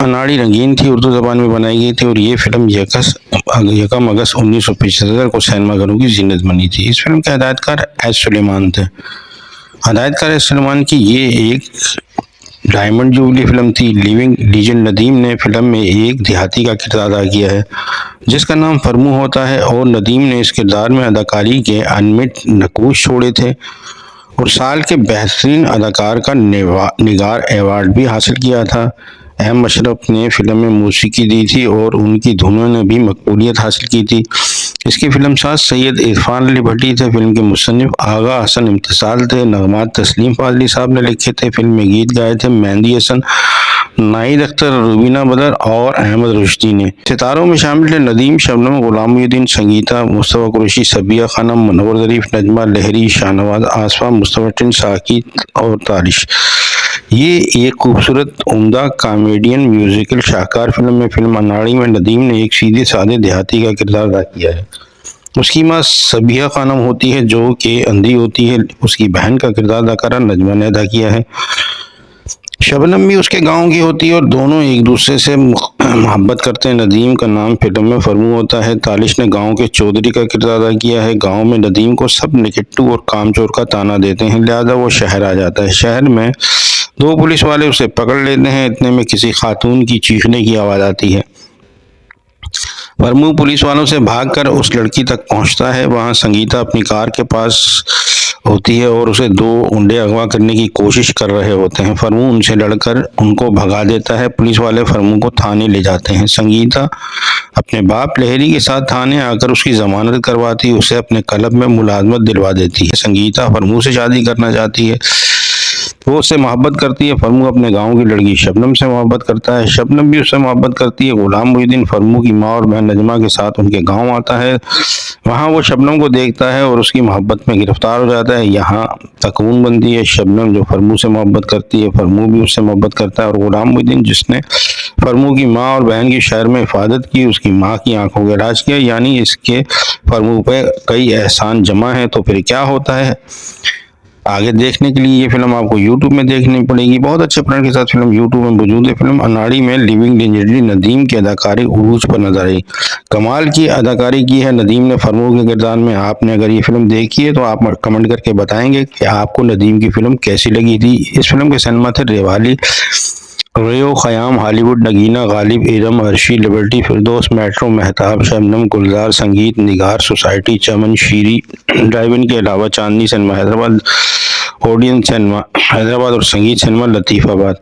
अनाड़ी रंगीन थी, उर्दू ज़बान में बनाई गई थी और ये फिल्म यकम अगस्त 1975 को सिनेमाघरों की जीनत बनी थी। इस फिल्म के हदायतकार एस सुलेमान थे। हदायतकार एस सुलेमान की ये एक डायमंड जुबली फिल्म थी। लिविंग लीजेंड नदीम ने फिल्म में एक देहाती का किरदार अदा किया है जिसका नाम फरमू होता है और नदीम ने इस किरदार में अदाकारी के अनमिट नकूश छोड़े थे और साल के बेहतरीन अदाकार का निगार अवार्ड भी हासिल किया था। अहम अशरफ ने फिल्म में मौसीकी दी थी और उनकी धुनों ने भी मकबूलियत हासिल की थी। इसके फिल्मसाज सैयद इरफान अली भट्टी थे। फिल्म के मुसन्निफ आगा हसन इम्तिसाल थे। नगमात तस्लीम फाजली साहब ने लिखे थे। फिल्म में गीत गाए थे मेहंदी हसन, नाहिद अख्तर, रुबीना बदर और अहमद रुश्दी ने। सितारों में शामिल थे नदीम, शबनम, गुलाम मोहिउद्दीन, संगीता, मुस्तफा कुरैशी, सबिया खानम, मुनव्वर ज़रीफ, नजमा लहरी, शाहनवाज आसफा, मुस्तफा साकिब और तारिश। ये एक खूबसूरत उम्दा कॉमेडियन म्यूजिकल शाहकार फिल्म अनाड़ी में नदीम ने एक सीधे साधे देहाती का किरदार अदा किया है। उसकी माँ सबिया खानम होती है जो कि अंधी होती है। उसकी बहन का किरदार अदाकारा नजमा ने अदा किया है। शबनम भी उसके गांव की होती है और दोनों एक दूसरे से मोहब्बत करते हैं। नदीम का नाम फिल्म में फरमू होता है। तालिश ने गांव के चौधरी का किरदार अदा किया है। गांव में नदीम को सब निकट्टू और कामचोर का ताना देते हैं, लिहाजा वो शहर आ जाता है। शहर में दो पुलिस वाले उसे पकड़ लेते हैं। इतने में किसी खातून की चीखने की आवाज़ आती है। फरमू पुलिस वालों से भागकर उस लड़की तक पहुंचता है। वहां संगीता अपनी कार के पास होती है और उसे दो गुंडे अगवा करने की कोशिश कर रहे होते हैं। फरमू उनसे लड़कर उनको भगा देता है। पुलिस वाले फरमू को थाने ले जाते हैं। संगीता अपने बाप लहरी के साथ थाने आकर उसकी जमानत करवाती, उसे अपने क्लब में मुलाजमत दिलवा देती है। संगीता फरमू से शादी करना चाहती है, वो उससे मोहब्बत करती है। फरमू अपने गांव की लड़की शबनम से मोहब्बत करता है। शबनम भी उससे मोहब्बत करती है। गुलाम मोहिउद्दीन फरमू की माँ और बहन नजमा के साथ उनके गांव आता है। वहां वो शबनम को देखता है और उसकी मोहब्बत में गिरफ्तार हो जाता है। यहाँ तकून बनती है। शबनम जो फरमू से मोहब्बत करती है, फरमू भी उससे मोहब्बत करता है और गुलाम मोहिउद्दीन जिसने फरमू की माँ और बहन की शहर में हिफाजत की, उसकी माँ की आंखों का इलाज किया, यानी इसके फरमू पे कई एहसान जमा है। तो फिर क्या होता है आगे देखने के लिए ये फिल्म आपको YouTube में देखनी पड़ेगी। बहुत अच्छे प्लान के साथ फिल्म YouTube में मौजूद है। फिल्म अनाड़ी में लिविंग लेजेंडरी नदीम की अदाकारी उरूज पर नजर आई। कमाल की अदाकारी की है नदीम ने फरमू के किरदार में। आपने अगर ये फिल्म देखी है तो आप कमेंट करके बताएंगे कि आपको नदीम की फिल्म कैसी लगी थी। इस फिल्म के सिनेमा थे रेवाली, Rio, Khayyam, Hollywood, Nagina, Ghalib, Iram, Arshi, Liberty, Firdaus, Metro, Mahtab, Shabnam, Gulzar, Sangeet, Nigar, Society, Chaman, Shirin, drive in के अलावा Chandni cinema Hyderabad, Odeon cinema Hyderabad और संगीत सिनेमा लतीफाबाद।